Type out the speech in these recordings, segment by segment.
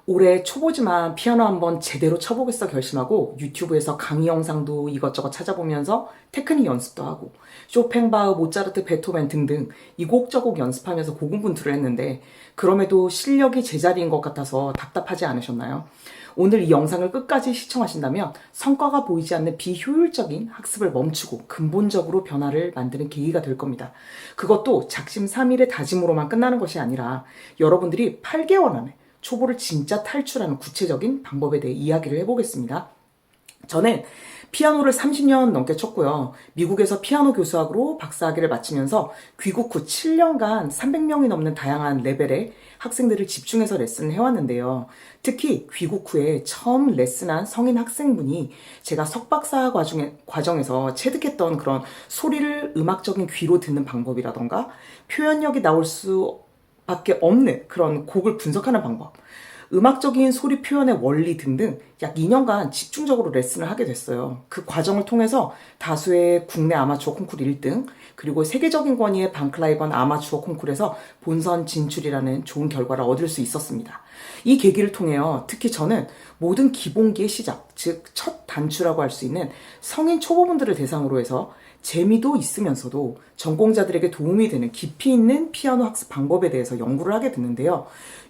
올해 초보지만 피아노 한번 제대로 쳐보겠어 결심하고 유튜브에서 강의 영상도 이것저것 찾아보면서 테크닉 연습도 하고 쇼팽바흐, 모차르트, 베토벤 등등 이곡저곡 연습하면서 고군분투를 했는데 그럼에도 실력이 제자리인 것 같아서 답답하지 않으셨나요? 오늘 이 영상을 끝까지 시청하신다면 성과가 보이지 않는 비효율적인 학습을 멈추고 근본적으로 변화를 만드는 계기가 될 겁니다. 그것도 작심삼일의 다짐으로만 끝나는 것이 아니라 여러분들이 8개월 안에 초보를 진짜 탈출하는 구체적인 방법에 대해 이야기를 해보겠습니다. 저는 피아노를 30년 넘게 쳤고요. 미국에서 피아노 교수학으로 박사학위를 마치면서 귀국 후 7년간 300명이 넘는 다양한 레벨의 학생들을 집중해서 레슨을 해왔는데요. 특히 귀국 후에 처음 레슨한 성인 학생분이 제가 석박사 과정에서 체득했던 그런 소리를 음악적인 귀로 듣는 방법이라던가 표현력이 나올 수밖에 없는 그런 곡을 분석하는 방법, 음악적인 소리 표현의 원리 등등 약 2년간 집중적으로 레슨을 하게 됐어요. 그 과정을 통해서 다수의 국내 아마추어 콩쿠르 1등, 그리고 세계적인 권위의 반클라이번 아마추어 콩쿠르에서 본선 진출이라는 좋은 결과를 얻을 수 있었습니다. 이 계기를 통해요. 특히 저는 모든 기본기의 시작, 즉 첫 단추라고 할 수 있는 성인 초보분들을 대상으로 해서 재미도 있으면서도 전공자들에게 도움이 되는 깊이 있는 피아노 학습 방법에 대해서 연구를 하게 됐는데요.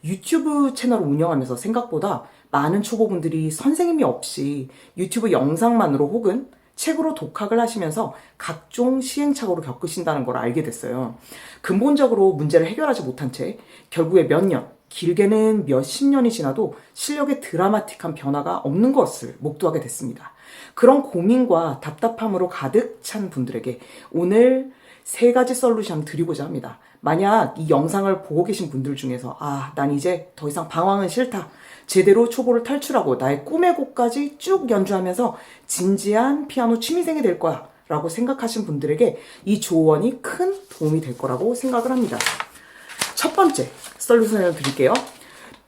유튜브 채널을 운영하면서 생각보다 많은 초보분들이 선생님이 없이 유튜브 영상만으로 혹은 책으로 독학을 하시면서 각종 시행착오를 겪으신다는 걸 알게 됐어요. 근본적으로 문제를 해결하지 못한 채 결국에 몇 년, 길게는 몇십 년이 지나도 실력에 드라마틱한 변화가 없는 것을 목도하게 됐습니다. 그런 고민과 답답함으로 가득 찬 분들에게 오늘 3가지 솔루션 드리고자 합니다. 만약 이 영상을 보고 계신 분들 중에서 난 이제 더 이상 방황은 싫다, 제대로 초보를 탈출하고 나의 꿈의 곡까지 쭉 연주하면서 진지한 피아노 취미생이 될 거야 라고 생각하신 분들에게 이 조언이 큰 도움이 될 거라고 생각을 합니다. 첫 번째 솔루션을 드릴게요.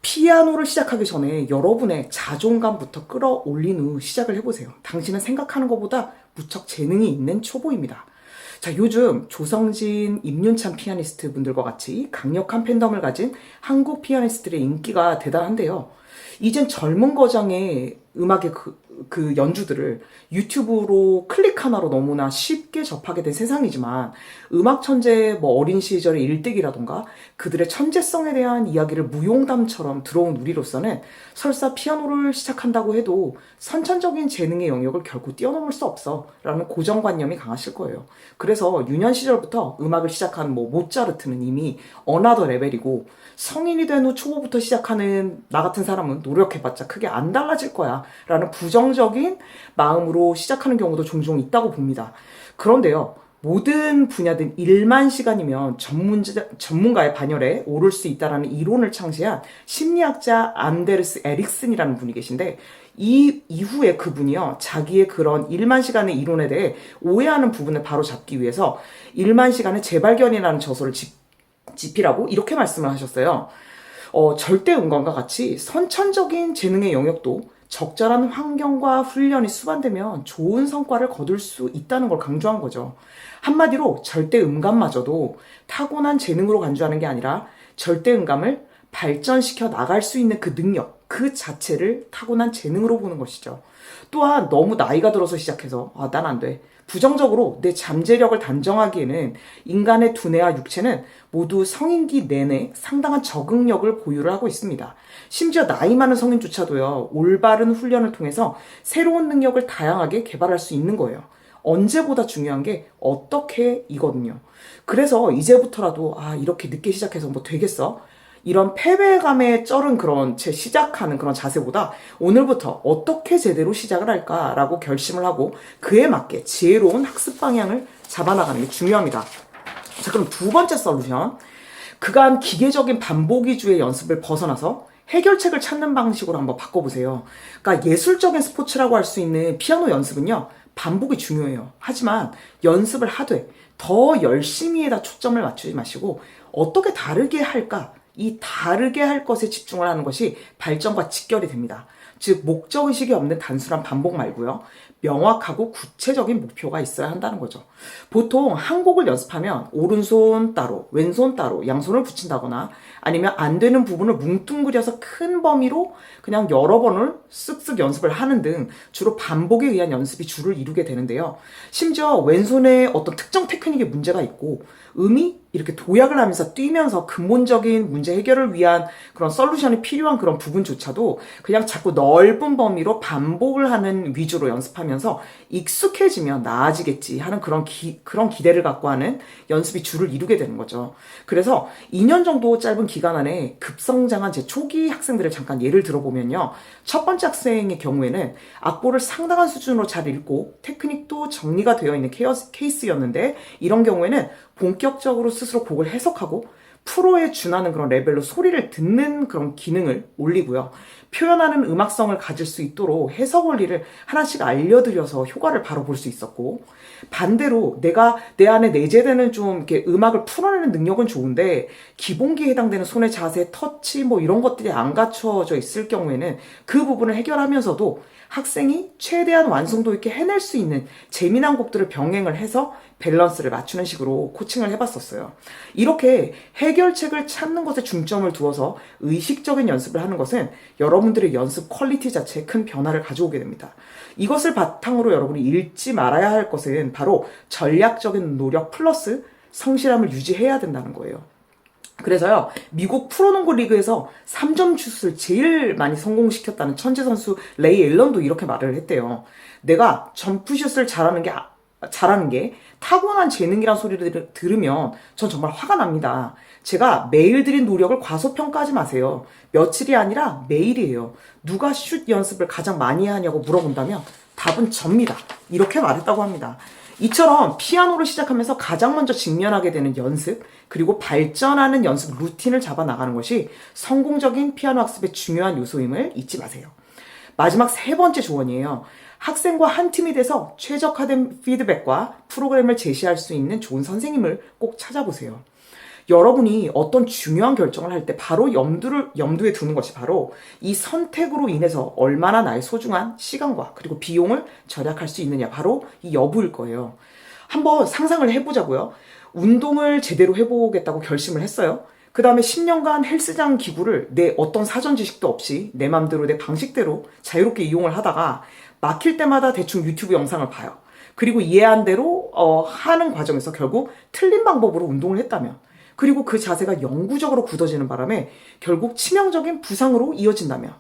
피아노를 시작하기 전에 여러분의 자존감부터 끌어올린 후 시작을 해보세요. 당신은 생각하는 것보다 무척 재능이 있는 초보입니다. 자, 요즘 조성진, 임윤찬 피아니스트 분들과 같이 강력한 팬덤을 가진 한국 피아니스트들의 인기가 대단한데요. 이젠 젊은 거장의 음악의 그 연주들을 유튜브로 클릭 하나로 너무나 쉽게 접하게 된 세상이지만 음악 천재 어린 시절의 일대기라던가 그들의 천재성에 대한 이야기를 무용담처럼 들어온 우리로서는 설사 피아노를 시작한다고 해도 선천적인 재능의 영역을 결코 뛰어넘을 수 없어 라는 고정관념이 강하실 거예요. 그래서 유년 시절부터 음악을 시작한 모차르트는 이미 어나더 레벨이고 성인이 된 후 초보부터 시작하는 나 같은 사람은 노력해봤자 크게 안 달라질 거야 라는 부정적인 마음으로 시작하는 경우도 종종 있다고 봅니다. 그런데요, 모든 분야든 1만 시간이면 전문가의 반열에 오를 수 있다는 이론을 창시한 심리학자 안데르스 에릭슨이라는 분이 계신데 이 이후에 그분이요, 자기의 그런 1만 시간의 이론에 대해 오해하는 부분을 바로 잡기 위해서 1만 시간의 재발견이라는 저서를 집필하고 이렇게 말씀을 하셨어요. 절대 음감과 같이 선천적인 재능의 영역도 적절한 환경과 훈련이 수반되면 좋은 성과를 거둘 수 있다는 걸 강조한 거죠. 한마디로 절대 음감마저도 타고난 재능으로 간주하는 게 아니라 절대 음감을 발전시켜 나갈 수 있는 그 능력, 그 자체를 타고난 재능으로 보는 것이죠. 또한 너무 나이가 들어서 시작해서 난 안 돼, 부정적으로 내 잠재력을 단정하기에는 인간의 두뇌와 육체는 모두 성인기 내내 상당한 적응력을 보유를 하고 있습니다. 심지어 나이 많은 성인조차도요, 올바른 훈련을 통해서 새로운 능력을 다양하게 개발할 수 있는 거예요. 언제보다 중요한 게 어떻게 이거든요. 그래서 이제부터라도 이렇게 늦게 시작해서 되겠어? 이런 패배감에 쩔은 그런 시작하는 그런 자세보다 오늘부터 어떻게 제대로 시작을 할까라고 결심을 하고 그에 맞게 지혜로운 학습 방향을 잡아나가는 게 중요합니다. 자, 그럼 2번째 솔루션. 그간 기계적인 반복 위주의 연습을 벗어나서 해결책을 찾는 방식으로 한번 바꿔보세요. 그러니까 예술적인 스포츠라고 할 수 있는 피아노 연습은요, 반복이 중요해요. 하지만 연습을 하되 더 열심히에다 초점을 맞추지 마시고 어떻게 다르게 할까? 이 다르게 할 것에 집중을 하는 것이 발전과 직결이 됩니다. 즉 목적의식이 없는 단순한 반복 말고요, 명확하고 구체적인 목표가 있어야 한다는 거죠. 보통 한 곡을 연습하면 오른손 따로, 왼손 따로, 양손을 붙인다거나 아니면 안 되는 부분을 뭉뚱그려서 큰 범위로 그냥 여러 번을 쓱쓱 연습을 하는 등 주로 반복에 의한 연습이 주를 이루게 되는데요. 심지어 왼손에 어떤 특정 테크닉에 문제가 있고 음이 이렇게 도약을 하면서 뛰면서 근본적인 문제 해결을 위한 그런 솔루션이 필요한 그런 부분조차도 그냥 자꾸 넓은 범위로 반복을 하는 위주로 연습하면서 익숙해지면 나아지겠지 하는 그런 기대를 갖고 하는 연습이 주를 이루게 되는 거죠. 그래서 2년 정도 짧은 기간 안에 급성장한 제 초기 학생들을 잠깐 예를 들어보면요. 첫 번째 학생의 경우에는 악보를 상당한 수준으로 잘 읽고 테크닉도 정리가 되어 있는 케이스였는데 이런 경우에는 본격적으로 스스로 곡을 해석하고 프로에 준하는 그런 레벨로 소리를 듣는 그런 기능을 올리고요. 표현하는 음악성을 가질 수 있도록 해석 원리를 하나씩 알려드려서 효과를 바로 볼 수 있었고, 반대로 내가 내 안에 내재되는 좀 이렇게 음악을 풀어내는 능력은 좋은데 기본기에 해당되는 손의 자세, 터치 뭐 이런 것들이 안 갖춰져 있을 경우에는 그 부분을 해결하면서도 학생이 최대한 완성도 있게 해낼 수 있는 재미난 곡들을 병행을 해서 밸런스를 맞추는 식으로 코칭을 해봤었어요. 이렇게 해결책을 찾는 것에 중점을 두어서 의식적인 연습을 하는 것은 여러분들의 연습 퀄리티 자체에 큰 변화를 가져오게 됩니다. 이것을 바탕으로 여러분이 잃지 말아야 할 것은 바로 전략적인 노력 플러스 성실함을 유지해야 된다는 거예요. 그래서요, 미국 프로농구 리그에서 3점 슛을 제일 많이 성공시켰다는 천재 선수 레이 앨런도 이렇게 말을 했대요. 내가 점프슛을 잘하는 게 타고난 재능이란 소리를 들으면 전 정말 화가 납니다. 제가 매일 들인 노력을 과소평가하지 마세요. 며칠이 아니라 매일이에요. 누가 슛 연습을 가장 많이 하냐고 물어본다면 답은 접니다. 이렇게 말했다고 합니다. 이처럼 피아노를 시작하면서 가장 먼저 직면하게 되는 연습, 그리고 발전하는 연습 루틴을 잡아 나가는 것이 성공적인 피아노 학습의 중요한 요소임을 잊지 마세요. 마지막 세 번째 조언이에요. 학생과 한 팀이 돼서 최적화된 피드백과 프로그램을 제시할 수 있는 좋은 선생님을 꼭 찾아보세요. 여러분이 어떤 중요한 결정을 할 때 바로 염두에 두는 것이 바로 이 선택으로 인해서 얼마나 나의 소중한 시간과 그리고 비용을 절약할 수 있느냐, 바로 이 여부일 거예요. 한번 상상을 해보자고요. 운동을 제대로 해보겠다고 결심을 했어요. 그 다음에 10년간 헬스장 기구를 내 어떤 사전 지식도 없이 내 맘대로 내 방식대로 자유롭게 이용을 하다가 막힐 때마다 대충 유튜브 영상을 봐요. 그리고 이해한 대로 하는 과정에서 결국 틀린 방법으로 운동을 했다면, 그리고 그 자세가 영구적으로 굳어지는 바람에 결국 치명적인 부상으로 이어진다면,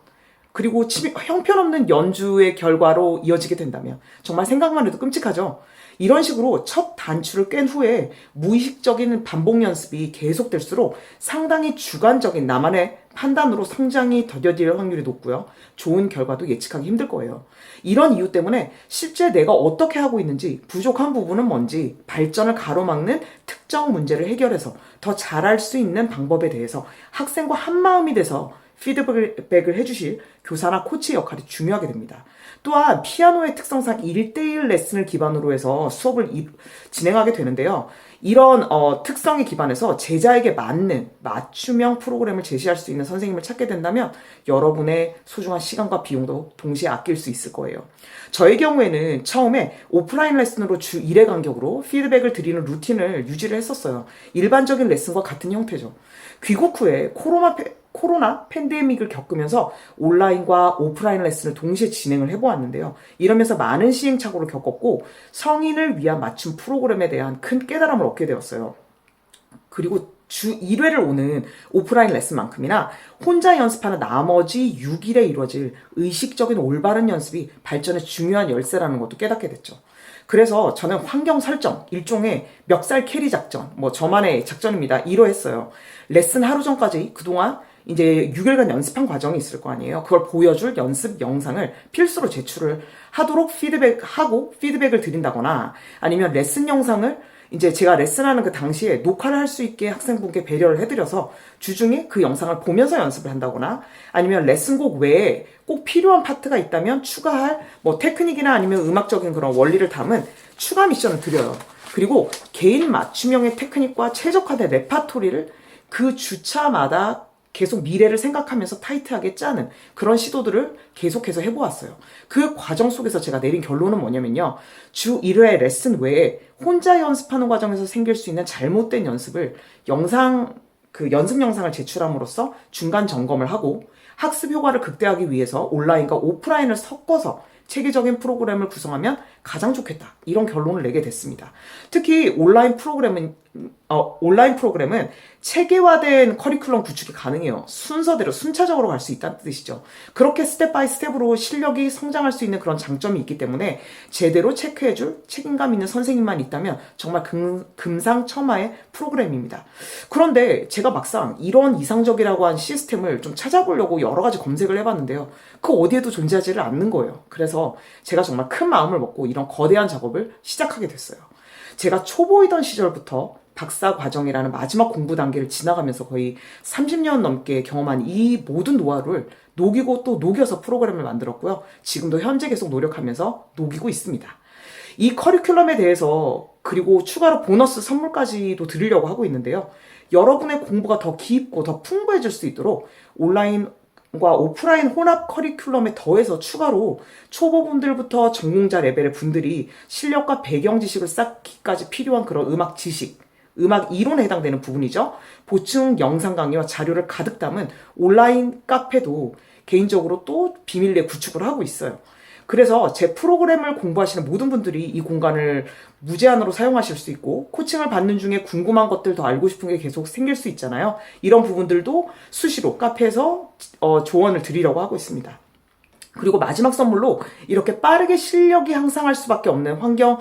그리고 형편없는 연주의 결과로 이어지게 된다면 정말 생각만 해도 끔찍하죠. 이런 식으로 첫 단추를 깬 후에 무의식적인 반복 연습이 계속될수록 상당히 주관적인 나만의 판단으로 성장이 더뎌질 확률이 높고요. 좋은 결과도 예측하기 힘들 거예요. 이런 이유 때문에 실제 내가 어떻게 하고 있는지, 부족한 부분은 뭔지, 발전을 가로막는 특정 문제를 해결해서 더 잘할 수 있는 방법에 대해서 학생과 한마음이 돼서 피드백을 해주실 교사나 코치의 역할이 중요하게 됩니다. 또한 피아노의 특성상 1대1 레슨을 기반으로 해서 수업을 진행하게 되는데요. 이런 특성에 기반해서 제자에게 맞는 맞춤형 프로그램을 제시할 수 있는 선생님을 찾게 된다면 여러분의 소중한 시간과 비용도 동시에 아낄 수 있을 거예요. 저의 경우에는 처음에 오프라인 레슨으로 주 1회 간격으로 피드백을 드리는 루틴을 유지를 했었어요. 일반적인 레슨과 같은 형태죠. 귀국 후에 코로나 팬데믹을 겪으면서 온라인과 오프라인 레슨을 동시에 진행을 해보았는데요. 이러면서 많은 시행착오를 겪었고 성인을 위한 맞춤 프로그램에 대한 큰 깨달음을 얻게 되었어요. 그리고 주 1회를 오는 오프라인 레슨만큼이나 혼자 연습하는 나머지 6일에 이루어질 의식적인 올바른 연습이 발전의 중요한 열쇠라는 것도 깨닫게 됐죠. 그래서 저는 환경 설정, 일종의 멱살 캐리 작전, 저만의 작전입니다. 이러했어요. 레슨 하루 전까지 그동안 이제 6일간 연습한 과정이 있을 거 아니에요. 그걸 보여줄 연습 영상을 필수로 제출을 하도록 피드백을 드린다거나, 아니면 레슨 영상을 이제 제가 레슨하는 그 당시에 녹화를 할 수 있게 학생분께 배려를 해드려서 주중에 그 영상을 보면서 연습을 한다거나, 아니면 레슨곡 외에 꼭 필요한 파트가 있다면 추가할 테크닉이나 아니면 음악적인 그런 원리를 담은 추가 미션을 드려요. 그리고 개인 맞춤형의 테크닉과 최적화된 레파토리를 그 주차마다 계속 미래를 생각하면서 타이트하게 짜는 그런 시도들을 계속해서 해보았어요. 그 과정 속에서 제가 내린 결론은 뭐냐면요. 주 1회 레슨 외에 혼자 연습하는 과정에서 생길 수 있는 잘못된 연습을 연습 영상을 제출함으로써 중간 점검을 하고 학습 효과를 극대화하기 위해서 온라인과 오프라인을 섞어서 체계적인 프로그램을 구성하면 가장 좋겠다. 이런 결론을 내게 됐습니다. 특히 온라인 프로그램은 체계화된 커리큘럼 구축이 가능해요. 순서대로 순차적으로 갈 수 있다는 뜻이죠. 그렇게 스텝 바이 스텝으로 실력이 성장할 수 있는 그런 장점이 있기 때문에 제대로 체크해줄 책임감 있는 선생님만 있다면 정말 금상첨화의 프로그램입니다. 그런데 제가 막상 이런 이상적이라고 한 시스템을 좀 찾아보려고 여러 가지 검색을 해봤는데요. 그 어디에도 존재하지를 않는 거예요. 그래서 제가 정말 큰 마음을 먹고 이런 거대한 작업을 시작하게 됐어요. 제가 초보이던 시절부터 박사 과정이라는 마지막 공부 단계를 지나가면서 거의 30년 넘게 경험한 이 모든 노하우를 녹이고 또 녹여서 프로그램을 만들었고요. 지금도 현재 계속 노력하면서 녹이고 있습니다. 이 커리큘럼에 대해서 그리고 추가로 보너스 선물까지도 드리려고 하고 있는데요. 여러분의 공부가 더 깊고 더 풍부해질 수 있도록 온라인과 오프라인 혼합 커리큘럼에 더해서 추가로 초보분들부터 전공자 레벨의 분들이 실력과 배경 지식을 쌓기까지 필요한 그런 음악 지식, 음악 이론에 해당되는 부분이죠. 보충 영상 강의와 자료를 가득 담은 온라인 카페도 개인적으로 또 비밀리에 구축을 하고 있어요. 그래서 제 프로그램을 공부하시는 모든 분들이 이 공간을 무제한으로 사용하실 수 있고 코칭을 받는 중에 궁금한 것들 더 알고 싶은 게 계속 생길 수 있잖아요. 이런 부분들도 수시로 카페에서 조언을 드리려고 하고 있습니다. 그리고 마지막 선물로 이렇게 빠르게 실력이 향상할 수밖에 없는 환경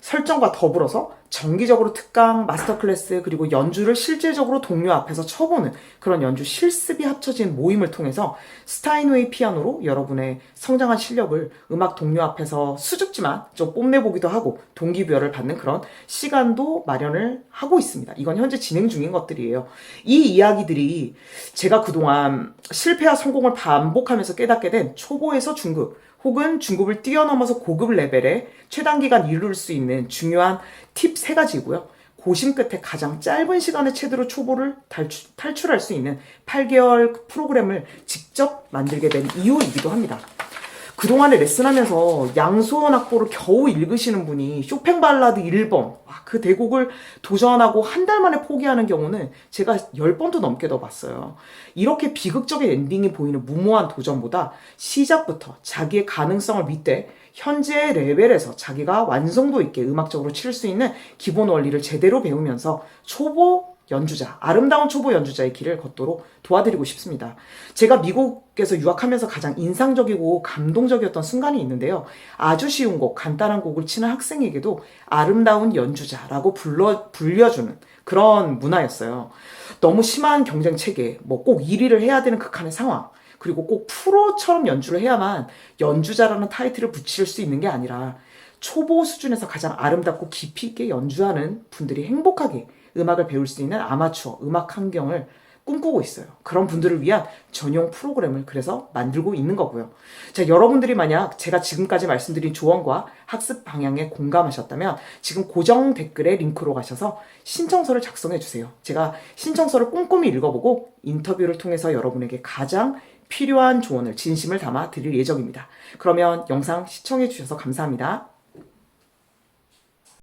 설정과 더불어서 정기적으로 특강, 마스터 클래스, 그리고 연주를 실질적으로 동료 앞에서 쳐보는 그런 연주 실습이 합쳐진 모임을 통해서 스타인웨이 피아노로 여러분의 성장한 실력을 음악 동료 앞에서 수줍지만 좀 뽐내보기도 하고 동기부여를 받는 그런 시간도 마련을 하고 있습니다. 이건 현재 진행 중인 것들이에요. 이 이야기들이 제가 그동안 실패와 성공을 반복하면서 깨닫게 된 초보에서 중급, 혹은 중급을 뛰어넘어서 고급 레벨에 최단기간 이룰 수 있는 중요한 팁 3가지고요. 고심 끝에 가장 짧은 시간에 최대로 초보를 탈출할 수 있는 8개월 프로그램을 직접 만들게 된 이유이기도 합니다. 그동안에 레슨하면서 양소원 악보를 겨우 읽으시는 분이 쇼팽 발라드 1번 그 대곡을 도전하고 한 달 만에 포기하는 경우는 제가 10번도 넘게 더 봤어요. 이렇게 비극적인 엔딩이 보이는 무모한 도전보다 시작부터 자기의 가능성을 믿되 현재 레벨에서 자기가 완성도 있게 음악적으로 칠 수 있는 기본 원리를 제대로 배우면서 아름다운 초보 연주자의 길을 걷도록 도와드리고 싶습니다. 제가 미국에서 유학하면서 가장 인상적이고 감동적이었던 순간이 있는데요. 아주 쉬운 곡, 간단한 곡을 치는 학생에게도 아름다운 연주자라고 불려주는 그런 문화였어요. 너무 심한 경쟁 체계, 꼭 1위를 해야 되는 극한의 상황, 그리고 꼭 프로처럼 연주를 해야만 연주자라는 타이틀을 붙일 수 있는 게 아니라 초보 수준에서 가장 아름답고 깊이 있게 연주하는 분들이 행복하게 음악을 배울 수 있는 아마추어 음악 환경을 꿈꾸고 있어요. 그런 분들을 위한 전용 프로그램을 그래서 만들고 있는 거고요. 자, 여러분들이 만약 제가 지금까지 말씀드린 조언과 학습 방향에 공감하셨다면 지금 고정 댓글에 링크로 가셔서 신청서를 작성해 주세요. 제가 신청서를 꼼꼼히 읽어보고 인터뷰를 통해서 여러분에게 가장 필요한 조언을 진심을 담아 드릴 예정입니다. 그러면 영상 시청해 주셔서 감사합니다.